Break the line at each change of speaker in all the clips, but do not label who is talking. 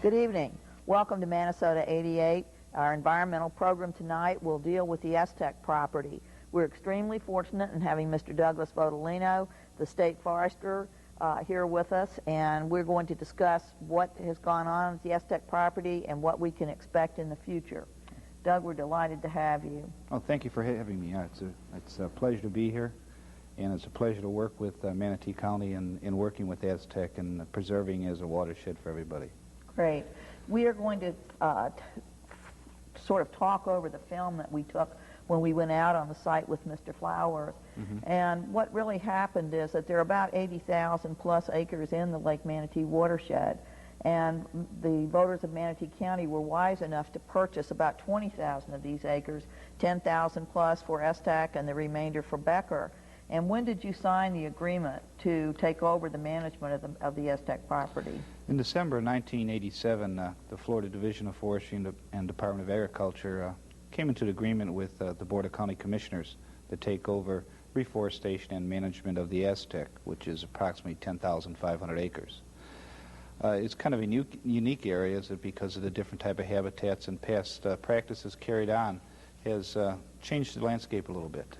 Good evening. Welcome to ManaSota-88. Our environmental program tonight will deal with the Aztec property. We're extremely fortunate in having Mr. Douglas Voltolina, the state forester, here with us, and we're going to discuss what has gone on with the Aztec property and what we can expect in the future. Doug, we're delighted to have you.
Oh, thank you for having me. It's a pleasure to be here, and it's a pleasure to work with Manatee County in working with Aztec and preserving as a watershed for everybody.
Great. We are going to sort of talk over the film that we took when we went out on the site with Mr. Flowers. And what really happened is that there are about 80,000 plus acres in the Lake Manatee watershed, and the voters of Manatee County were wise enough to purchase about 20,000 of these acres, 10,000 plus for Aztec and the remainder for Becker. And when did you sign the agreement to take over the management of the Aztec property?
In December 1987, the Florida Division of Forestry and Department of Agriculture came into an agreement with the Board of County Commissioners to take over reforestation and management of the Aztec, which is approximately 10,500 acres. It's kind of a unique area because of the different type of habitats and past practices carried on has changed the landscape a little bit.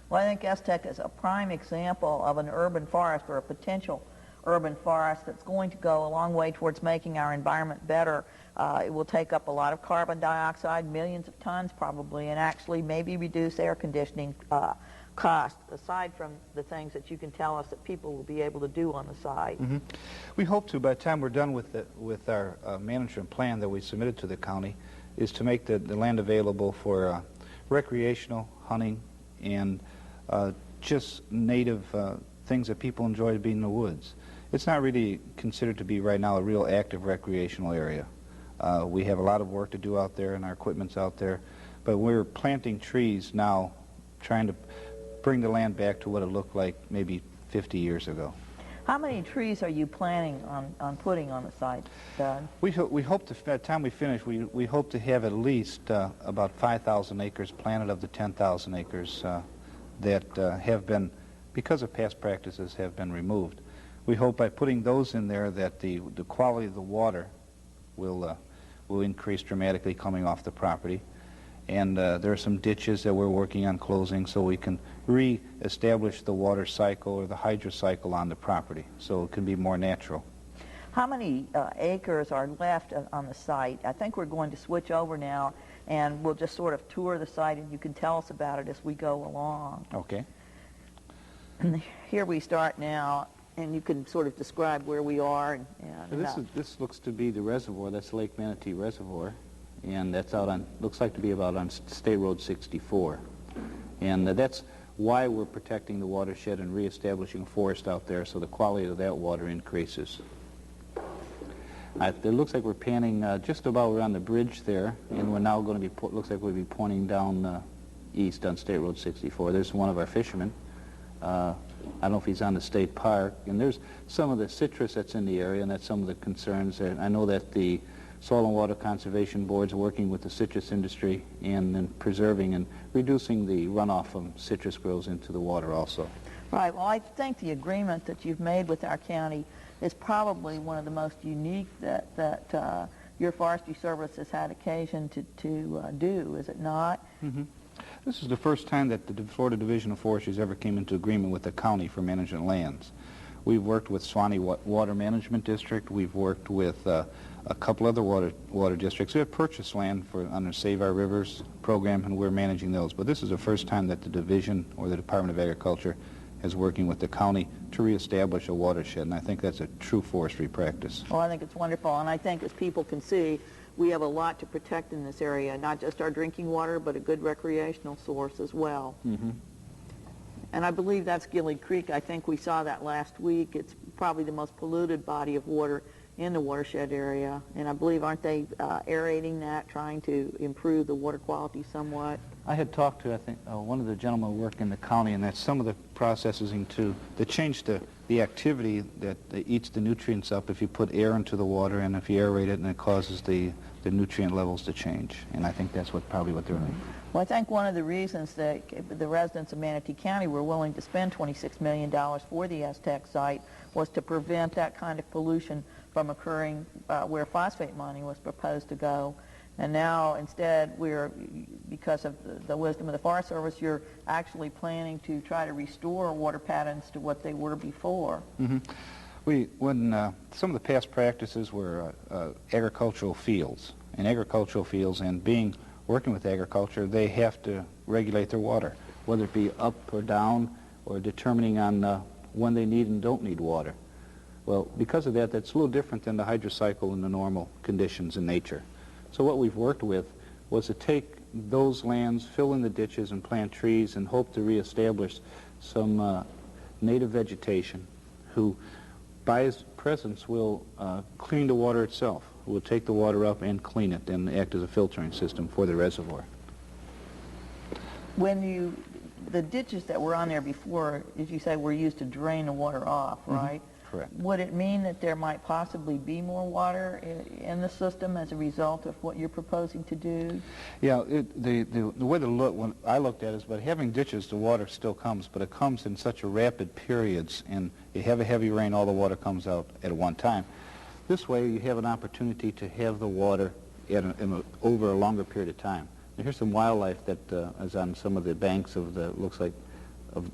Well, I think Aztec is a prime example of an urban forest, or a potential urban forest, that's going to go a long way towards making our environment better. It will take up a lot of carbon dioxide, millions of tons probably, and actually maybe reduce air conditioning cost, aside from the things that you can tell us that people will be able to do on the site.
We hope to, by the time we're done with our management plan that we submitted to the county, is to make the land available for recreational hunting and just native things that people enjoy to be in the woods. It's not really considered to be right now a real active recreational area. We have a lot of work to do out there and our equipment's out there, but we're planting trees now, trying to bring the land back to what it looked like maybe 50 years ago.
How many trees are you planning on putting on the site, Doug?
We hope to, by the time we finish, we hope to have at least about 5,000 acres planted of the 10,000 acres that have been, because of past practices, have been removed. We hope by putting those in there that the quality of the water will increase dramatically coming off the property. And there are some ditches that we're working on closing so we can re-establish the water cycle or the hydro cycle on the property so it can be more natural.
How many acres are left on the site? I think we're going to switch over now, and we'll just sort of tour the site, and you can tell us about it as we go along.
Okay.
And here we start now, and you can sort of describe where we are.
This looks to be the reservoir. That's Lake Manatee Reservoir, and that's out on, looks like to be about on State Road 64. And that's why we're protecting the watershed and reestablishing forest out there so the quality of that water increases. It looks like we're panning just about around the bridge there, and we're now going to be, looks like we'll be pointing down east on State Road 64. There's one of our fishermen. I don't know if he's on the state park, and there's some of the citrus that's in the area, and that's some of the concerns. I know that the Soil and Water Conservation Board's are working with the citrus industry and preserving and reducing the runoff from citrus groves into the water also.
Right. Well, I think the agreement that you've made with our county is probably one of the most unique that your Forestry Service has had occasion to do, is it not?
This is the first time that the Florida Division of Forestry ever came into agreement with the county for management lands. We've worked with Swanee Water Management District. We've worked with a couple other water districts. We have purchased land under Save Our Rivers program, and we're managing those. But this is the first time that the division or the Department of Agriculture is working with the county to reestablish a watershed, and I think that's a true forestry practice.
Well, I think it's wonderful, and I think as people can see, we have a lot to protect in this area, not just our drinking water, but a good recreational source as well. And I believe that's Gilly Creek. I think we saw that last week. It's probably the most polluted body of water in the watershed area, and I believe, aren't they aerating that, trying to improve the water quality somewhat?
I had talked to, I think, one of the gentlemen who work in the county, and that some of the processes that change the activity that eats the nutrients up if you put air into the water, and if you aerate it, and it causes the nutrient levels to change. And I think that's probably what they're doing.
Well, I think one of the reasons that the residents of Manatee County were willing to spend $26 million for the Aztec site was to prevent that kind of pollution from occurring where phosphate mining was proposed to go. And now instead because of the wisdom of the Forest Service, you're actually planning to try to restore water patterns to what they were before.
Mm-hmm. When some of the past practices were agricultural fields, and working with agriculture, they have to regulate their water, whether it be up or down, or determining on when they need and don't need water. Well, because of that, that's a little different than the hydrocycle in the normal conditions in nature. So what we've worked with was to take those lands, fill in the ditches, and plant trees, and hope to reestablish some native vegetation who, by its presence, will clean the water itself. Will take the water up and clean it and act as a filtering system for the reservoir.
The ditches that were on there before, as you say, were used to drain the water off, right?
Mm-hmm. Correct.
Would it mean that there might possibly be more water in the system as a result of what you're proposing to do?
Yeah, the way when I looked at it is, by having ditches, the water still comes, but it comes in such a rapid periods, and you have a heavy rain, all the water comes out at one time. This way, you have an opportunity to have the water over a longer period of time. Now, here's some wildlife that is on some of the banks of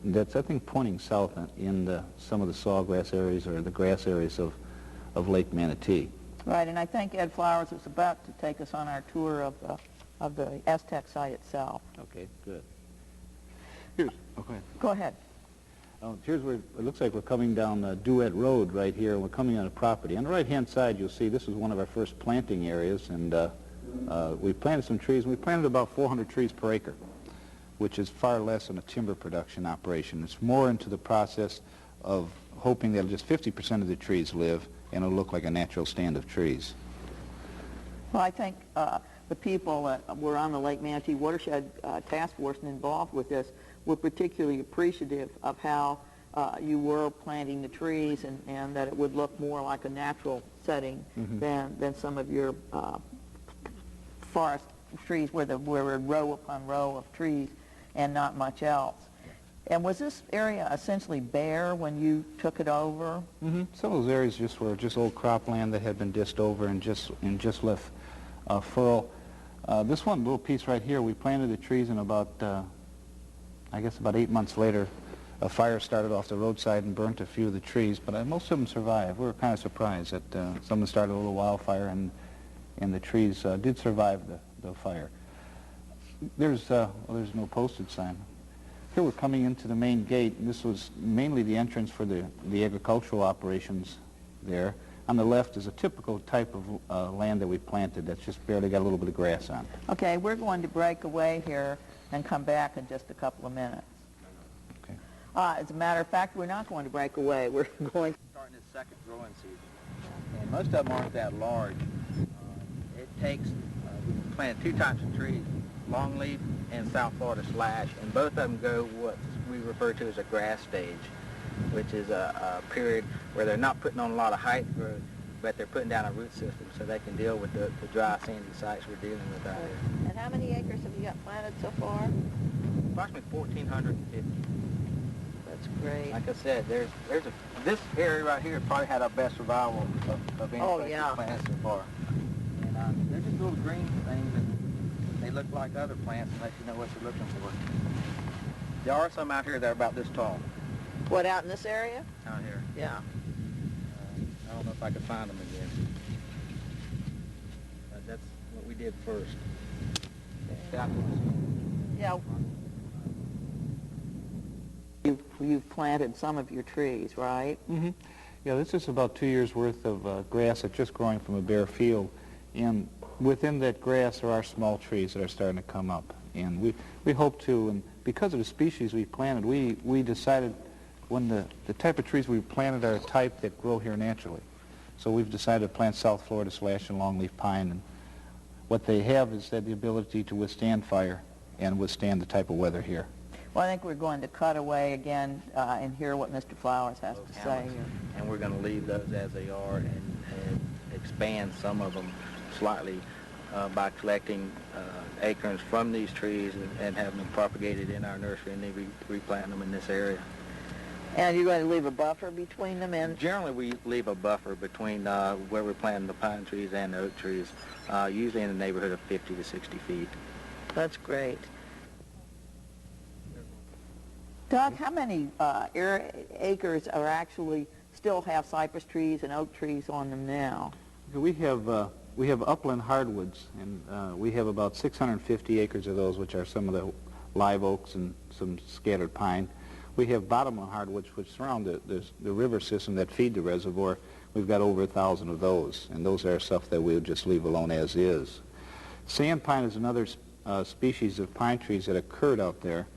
that's, I think, pointing south in some of the sawgrass areas or the grass areas of Lake Manatee.
Right, and I think Ed Flowers is about to take us on our tour of the Aztec site itself.
Okay, good. Go ahead.
Go ahead.
Here's where it looks like we're coming down Duet Road right here, and we're coming on a property. On the right-hand side, you'll see this is one of our first planting areas, and we planted some trees, and we planted about 400 trees per acre, which is far less than a timber production operation. It's more into the process of hoping that just 50% of the trees live, and it'll look like a natural stand of trees.
Well, I think the people that were on the Lake Manatee Watershed Task Force and involved with this were particularly appreciative of how you were planting the trees, and that it would look more like a natural setting than some of your forest trees where we're row upon row of trees and not much else. And was this area essentially bare when you took it over?
Mm-hmm. Some of those areas were just old cropland that had been dished over and just left furrow. This one little piece right here, we planted the trees, and about I guess about 8 months later, a fire started off the roadside and burnt a few of the trees, but most of them survived. We were kind of surprised that some started a little wildfire, and the trees did survive the fire. There's no posted sign. Here we're coming into the main gate, and this was mainly the entrance for the agricultural operations there. On the left is a typical type of land that we planted that's just barely got a little bit of grass on it.
Okay, we're going to break away here and come back in just a couple of minutes.
Okay.
As a matter of fact, we're not going to break away. We're going to
starting this second growing season, and most of them aren't that large. It takes, we planted 2 types of trees, longleaf and South Florida slash, and both of them go what we refer to as a grass stage, which is a period where they're not putting on a lot of height growth, but they're putting down a root system so they can deal with the dry, sandy sites we're dealing with out here.
And how many acres have you got planted so far?
Approximately 1,450.
That's great.
Like I said, this area right here probably had our best survival of any place we've planted so far. And they're just little green things, and they look like other plants unless you know what you're looking for. There are some out here that are about this tall.
What, out in this area?
Out here.
Yeah.
I don't know if I could find them again. But that's what we did first.
Yeah. You've planted some of your trees, right?
Mm-hmm. Yeah, this is about 2 years' worth of grass that's just growing from a bare field. And within that grass there are small trees that are starting to come up. And we hope to, and because of the species we planted, we decided when the type of trees we planted are a type that grow here naturally. So we've decided to plant South Florida slash and longleaf pine. And what they have is the ability to withstand fire and withstand the type of weather here.
Well, I think we're going to cut away again and hear what Mr. Flowers has to say here.
And we're going to leave those as they are and expand some of them slightly by collecting acorns from these trees and having them propagated in our nursery, and then replanting them in this area.
And you're going to leave a buffer between them? And
Generally, we leave a buffer between where we're planting the pine trees and the oak trees, usually in the neighborhood of 50 to 60 feet.
that's great. Doug, how many acres are actually still have cypress trees and oak trees on them now?
We have upland hardwoods, and we have about 650 acres of those, which are some of the live oaks and some scattered pine. We have bottomland hardwoods, which surround the river system that feed the reservoir. We've got over 1,000 of those, and those are stuff that we would just leave alone as is. Sand pine is another species of pine trees that occurred out there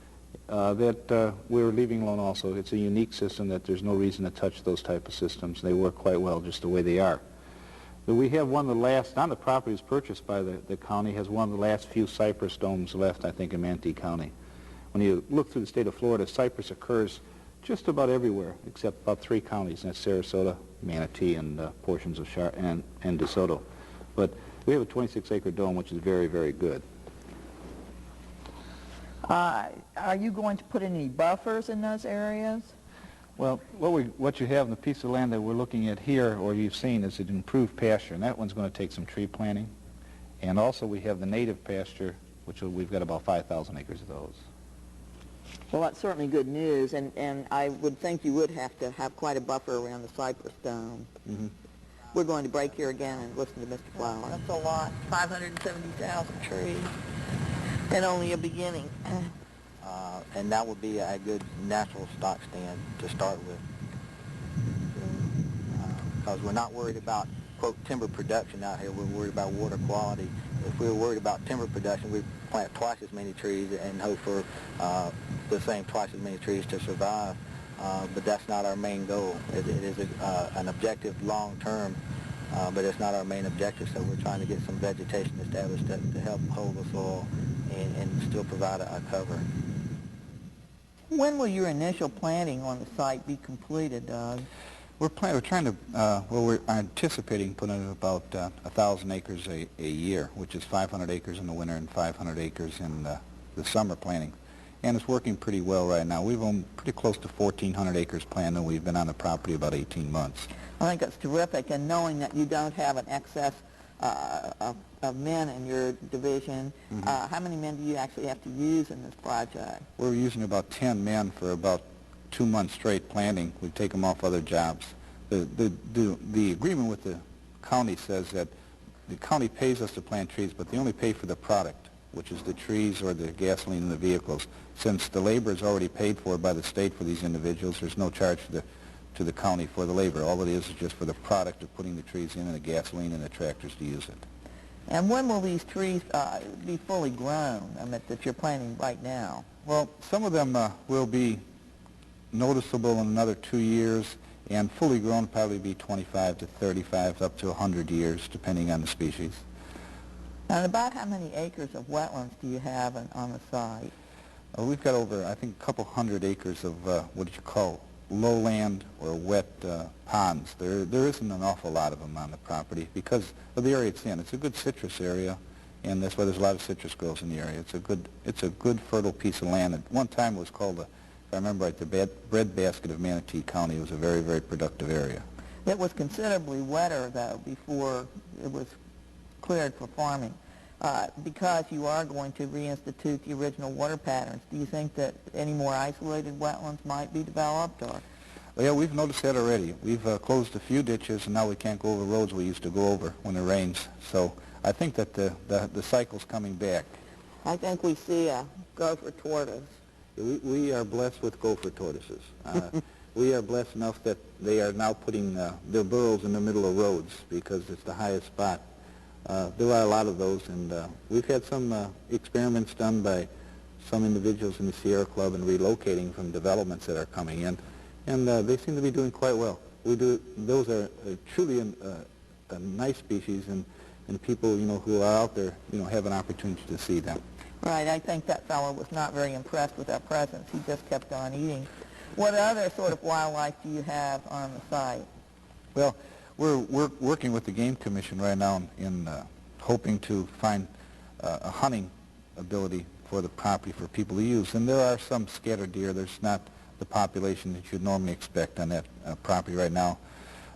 that we're leaving alone also. It's a unique system that there's no reason to touch those type of systems. They work quite well just the way they are. But we have one of the last, on the properties purchased by the county, has one of the last few cypress domes left, I think, in Manatee County. When you look through the state of Florida, cypress occurs just about everywhere except about 3 counties, and that's Sarasota, Manatee, and portions of and DeSoto. But we have a 26-acre dome, which is very, very good.
Are you going to put any buffers in those areas?
Well, what you have in the piece of land that we're looking at here, or you've seen, is an improved pasture, and that one's going to take some tree planting. And also we have the native pasture, which we've got about 5,000 acres of those.
Well, that's certainly good news, and I would think you would have to have quite a buffer around the cypress dome.
Mm-hmm.
We're going to break here again and listen to Mr. Flower. That's a lot, 570,000 trees, and only a beginning.
And that would be a good natural stock stand to start with. Because we're not worried about, quote, timber production out here. We're worried about water quality. If we were worried about timber production, we'd plant twice as many trees and hope for the same twice as many trees to survive. But that's not our main goal. It is an objective long-term, but it's not our main objective. So we're trying to get some vegetation established to help hold the soil and still provide a cover.
When will your initial planting on the site be completed, Doug?
We're trying to, we're anticipating putting about 1,000 acres a year, which is 500 acres in the winter and 500 acres in the summer planting. And it's working pretty well right now. We've owned pretty close to 1,400 acres planned, and we've been on the property about 18 months.
I think that's terrific, and knowing that you don't have an excess of men in your division, how many men do you actually have to use in this project?
We're using about 10 men for about 2 months straight planting. We take them off other jobs. The agreement with the county says that the county pays us to plant trees, but they only pay for the product, which is the trees or the gasoline in the vehicles. Since the labor is already paid for by the state for these individuals, there's no charge to the county for the labor. All it is just for the product of putting the trees in and the gasoline and the tractors to use it.
And when will these trees be fully grown, that you're planting right now?
Well, some of them will be noticeable in another 2 years, and fully grown probably be 25 to 35 up to 100 years, depending on the species.
And about how many acres of wetlands do you have on the site?
We've got over, I think, a couple hundred acres of what you call lowland or wet ponds. There isn't an awful lot of them on the property because of the area it's in. It's a good citrus area, and that's why there's a lot of citrus grows in the area. It's a good fertile piece of land. At one time it was called, if I remember right, the breadbasket of Manatee County. It was a very, very productive area.
It was considerably wetter, though, before it was cleared for farming. Because you are going to reinstitute the original water patterns, do you think that any more isolated wetlands might be developed? Or?
Well, yeah, we've noticed that already. We've closed a few ditches, and now we can't go over roads we used to go over when it rains. So I think that the cycle's coming back.
I think we see a gopher tortoise.
We are blessed with gopher tortoises. We are blessed enough that they are now putting their burrows in the middle of roads because it's the highest spot. There are a lot of those, and we've had some experiments done by some individuals in the Sierra Club in relocating from developments that are coming in, and they seem to be doing quite well. Those are truly a nice species, and people, who are out there, have an opportunity to see them.
Right, I think that fellow was not very impressed with our presence. He just kept on eating. What other sort of wildlife do you have on the site?
Well, we're working with the Game Commission right now in hoping to find a hunting ability for the property for people to use. And there are some scattered deer. There's
the population that you'd normally expect on that property right now.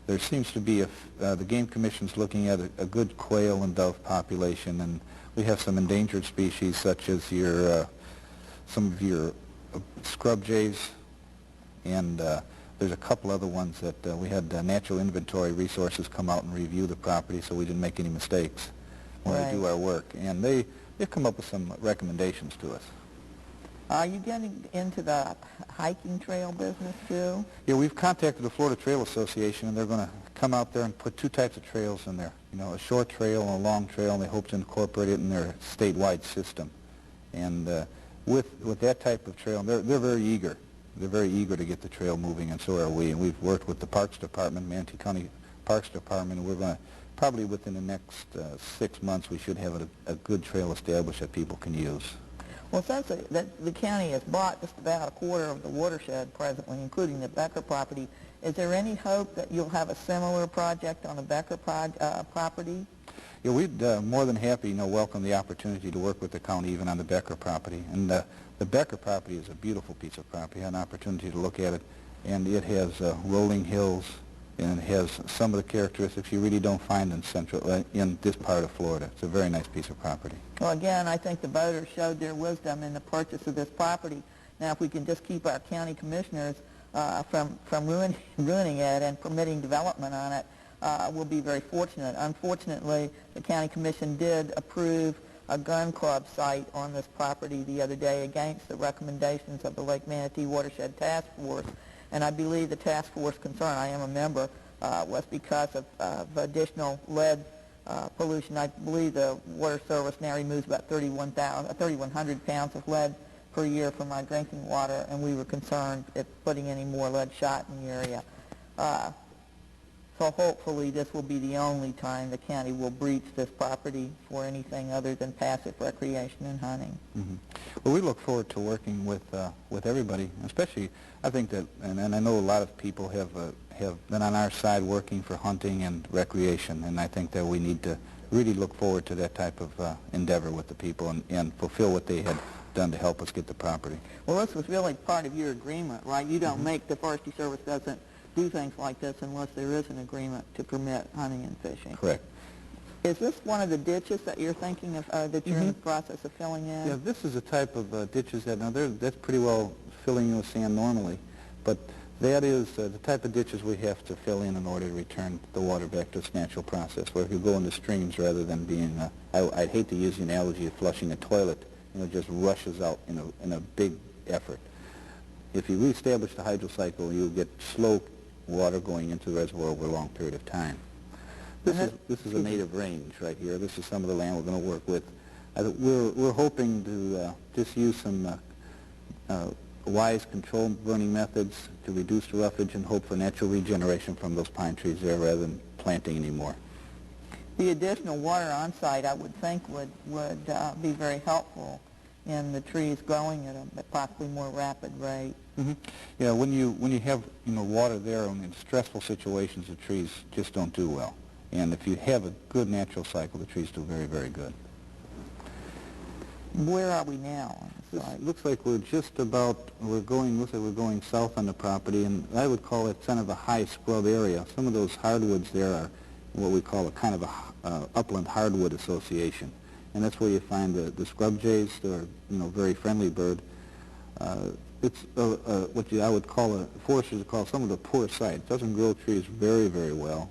There seems to be, the Game Commission's looking at a good quail and dove population, and we have some endangered species such as some of your scrub jays, and there's a couple other ones that we had Natural Inventory Resources come out and review the property so we didn't make any mistakes when we do our work. And they've come up with some recommendations to us.
Are you getting into the hiking trail business too?
Yeah, we've contacted the Florida Trail Association, and they're going to come out there and put two types of trails in there. You know, a short trail and a long trail, and they hope to incorporate it in their statewide system. And with that type of trail, they're very eager. They're very eager to get the trail moving, and so are we. And we've worked with the Parks Department, Manatee County Parks Department, and we're going to, probably within the next 6 months, we should have a good trail established that people can use.
Well, since the county has bought just about a quarter of the watershed presently, including the Becker property, is there any hope that you'll have a similar project on the Becker property?
Yeah, we'd more than happy, welcome the opportunity to work with the county even on the Becker property. And the Becker property is a beautiful piece of property. I had an opportunity to look at it, and it has rolling hills, and it has some of the characteristics you really don't find in this part of Florida. It's a very nice piece of property.
Well, again, I think the voters showed their wisdom in the purchase of this property. Now, if we can just keep our county commissioners from ruining it and permitting development on it, we'll be very fortunate. Unfortunately, the county commission did approve a gun club site on this property the other day against the recommendations of the Lake Manatee Watershed Task Force. And I believe the task force concern, I am a member, was because of additional lead pollution. I believe the Water Service now removes about 3,100 pounds of lead per year from our drinking water, and we were concerned at putting any more lead shot in the area. So hopefully this will be the only time the county will breach this property for anything other than passive recreation and hunting.
Mm-hmm. Well, we look forward to working with everybody, especially I think that, and I know a lot of people have been on our side working for hunting and recreation, and I think that we need to really look forward to that type of endeavor with the people and fulfill what they had done to help us get the property.
Well, this was really part of your agreement, right? You don't make, the Forestry Service doesn't do things like this unless there is an agreement to permit hunting and fishing.
Correct.
Is this one of the ditches that you're thinking of, that you're in the process of filling in?
Yeah, this is a type of ditches that, that's pretty well filling with sand normally, but that is the type of ditches we have to fill in order to return the water back to its natural process, where if you go into streams rather than being, I'd hate to use the analogy of flushing a toilet, it just rushes out in a big effort. If you reestablish the hydrocycle, you get slow water going into the reservoir over a long period of time. This is a native range right here. This is some of the land we're going to work with. We're hoping to just use some wise control burning methods to reduce the roughage and hope for natural regeneration from those pine trees there rather than planting anymore.
The additional water on site, I would think, would be very helpful in the trees growing at a possibly more rapid rate.
Mm-hmm. Yeah, when you have water there in stressful situations, the trees just don't do well. And if you have a good natural cycle, the trees do very, very good.
Where are we now on the site?
Looks like we're just about, looks like we're going south on the property, and I would call it kind of a high scrub area. Some of those hardwoods there are what we call a kind of a upland hardwood association. And that's where you find the scrub jays. They're very friendly bird. It's what I would call, foresters would call some of the poor site. It doesn't grow trees very, very well,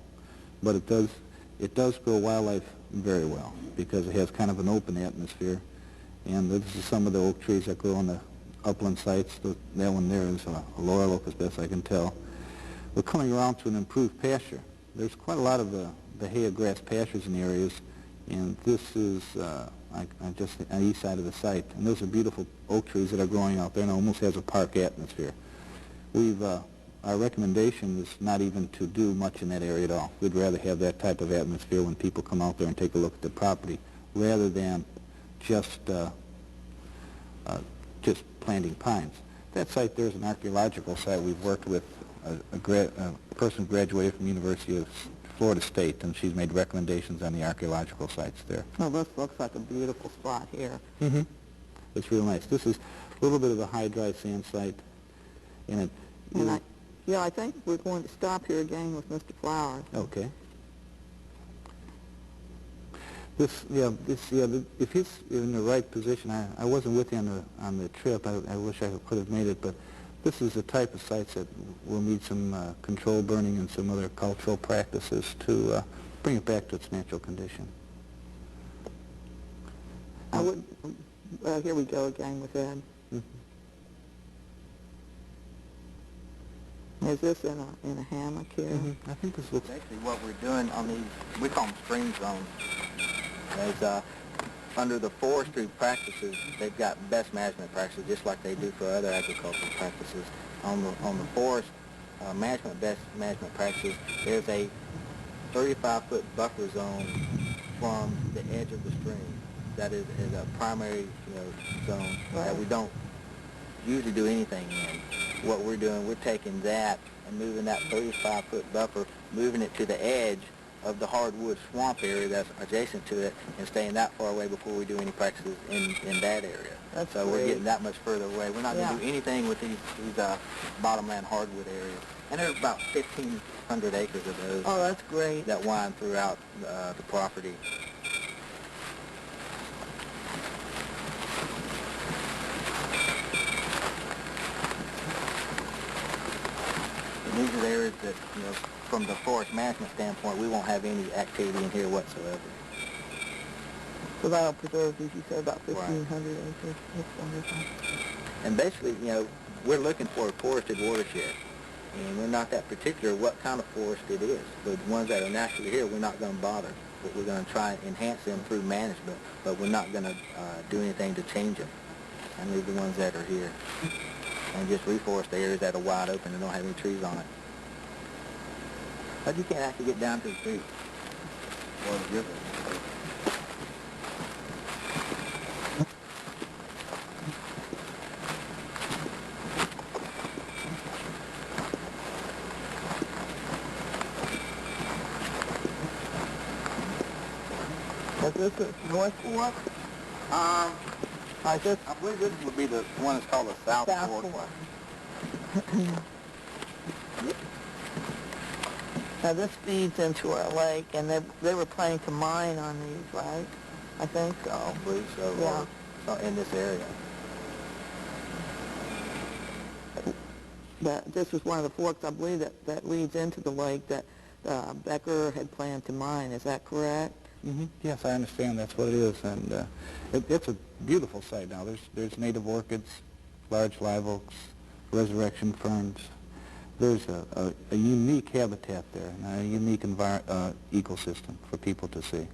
but it does grow wildlife very well because it has kind of an open atmosphere. And this is some of the oak trees that grow on the upland sites. That one there is a laurel oak, as best I can tell. We're coming around to an improved pasture. There's quite a lot of the hay of grass pastures in the areas, and this is just on the east side of the site. And those are beautiful oak trees that are growing out there, and it almost has a park atmosphere. Our recommendation is not even to do much in that area at all. We'd rather have that type of atmosphere when people come out there and take a look at the property, rather than just planting pines. That site there is an archaeological site. We've worked with a person who graduated from the University of Florida State, and she's made recommendations on the archaeological sites there.
Well, this looks like a beautiful spot here.
Mm-hmm. It's real nice. This is a little bit of a high, dry sand site, And it,
And I think we're going to stop here again with Mr. Flowers.
okay. If he's in the right position, I wasn't with you on the trip. I wish I could have made it, but this is the type of sites that will need some control burning and some other cultural practices to bring it back to its natural condition.
I would, here we go again with Ed. Is this in a hammock here?
I think this looks...
Basically what we're doing on these, we call them stream zones, is under the forestry practices, they've got best management practices just like they do for other agricultural practices. On the forest best management practices, there's a 35-foot buffer zone from the edge of the stream. That is a primary zone that we don't usually do anything in. What we're doing, we're taking that and moving that 35-foot buffer, moving it to the edge of the hardwood swamp area that's adjacent to it, and staying that far away before we do any practices in that area.
That's
so
great.
We're getting that much further away. We're not going to do anything with these bottomland hardwood areas. And there's about 1,500 acres of those.
Oh, that's great.
That wind throughout the property. And these are the areas that, from the forest management standpoint, we won't have any activity in here whatsoever.
So that'll preserve, as you said, about 1,500 acres. That's wonderful.
And basically, we're looking for a forested watershed. And we're not that particular what kind of forest it is. The ones that are naturally here, we're not going to bother. But we're going to try and enhance them through management, but we're not going to do anything to change them. And leave the ones that are here. And just reforest the areas that are wide open and don't have any trees on it. But you can't actually get down to the creek or the river.
Is this a North Fork?
I believe this would be the one that's called the South Fork.
Now this feeds into our lake, and they were planning to mine on these, right? I think so.
I believe so.
Yeah.
Or in this area.
But this was one of the forks, I believe, that leads into the lake that Becker had planned to mine. Is that correct?
Yes, I understand that's what it is, and it's a beautiful site now. There's native orchids, large live oaks, resurrection ferns. There's a unique habitat there, and a unique ecosystem for people to see.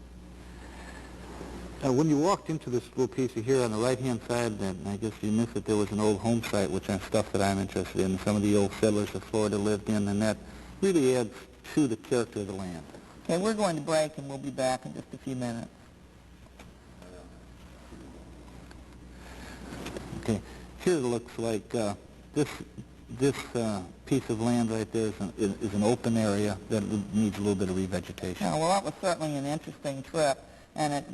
When you walked into this little piece of here on the right-hand side, then I guess you missed that there was an old home site, which is stuff that I'm interested in. Some of the old settlers of Florida lived in, and that really adds to the character of the land.
Okay, we're going to break, and we'll be back in just a few minutes.
Okay, here it looks like this piece of land right there is an open area that needs a little bit of revegetation.
Yeah, well, that was certainly an interesting trip, and it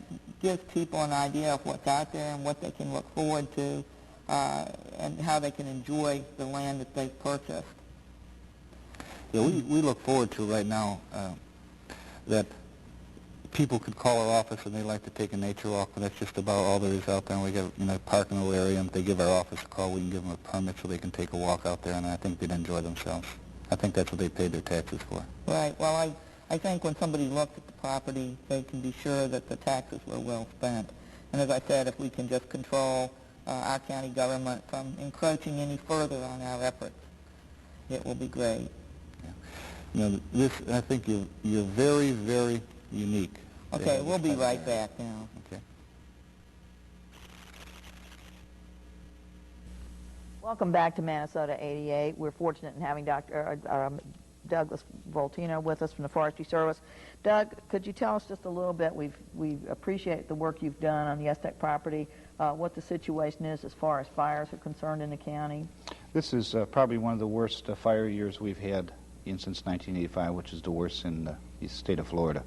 gives people an idea of what's out there and what they can look forward to, and how they can enjoy the land that they've purchased.
Yeah, we look forward to right now that people could call our office and they like to take a nature walk, but that's just about all there is out there. And we got a parking little area, and if they give our office a call, we can give them a permit so they can take a walk out there, and I think they'd enjoy themselves. I think that's what they paid their taxes for.
Right. Well, I think when somebody looks at the property, they can be sure that the taxes were well spent. And as I said, if we can just control our county government from encroaching any further on our efforts, it will be great.
This, I think you're very, very unique.
Okay, we'll be right back now.
Okay.
Welcome back to ManaSota-88. We're fortunate in having Douglas Voltolina with us from the Forestry Service. Doug, could you tell us just a little bit? We appreciate the work you've done on the Aztec property, what the situation is as far as fires are concerned in the county.
This is probably one of the worst fire years we've had since 1985, which is the worst in the state of Florida.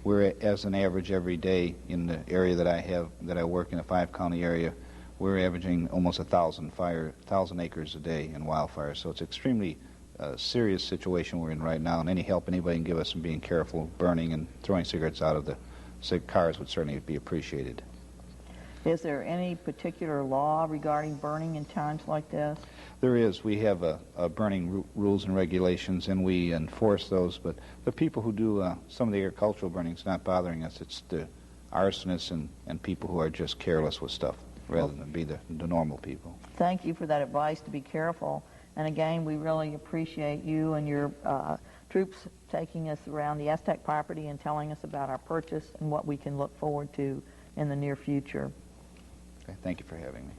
We're, as an average every day in the area that I work in, a 5-county area, we're averaging almost 1,000 acres a day in wildfires. So it's extremely serious situation we're in right now, and any help anybody can give us in being careful, burning and throwing cigarettes out of the cars would certainly be appreciated.
Is there any particular law regarding burning in times like this?
There is. We have burning rules and regulations, and we enforce those, but the people who do some of the agricultural burning is not bothering us. It's the arsonists and people who are just careless with stuff rather than be the normal people.
Thank you for that advice to be careful. And again, we really appreciate you and your troops taking us around the Aztec property and telling us about our purchase and what we can look forward to in the near future.
Okay, thank you for having me.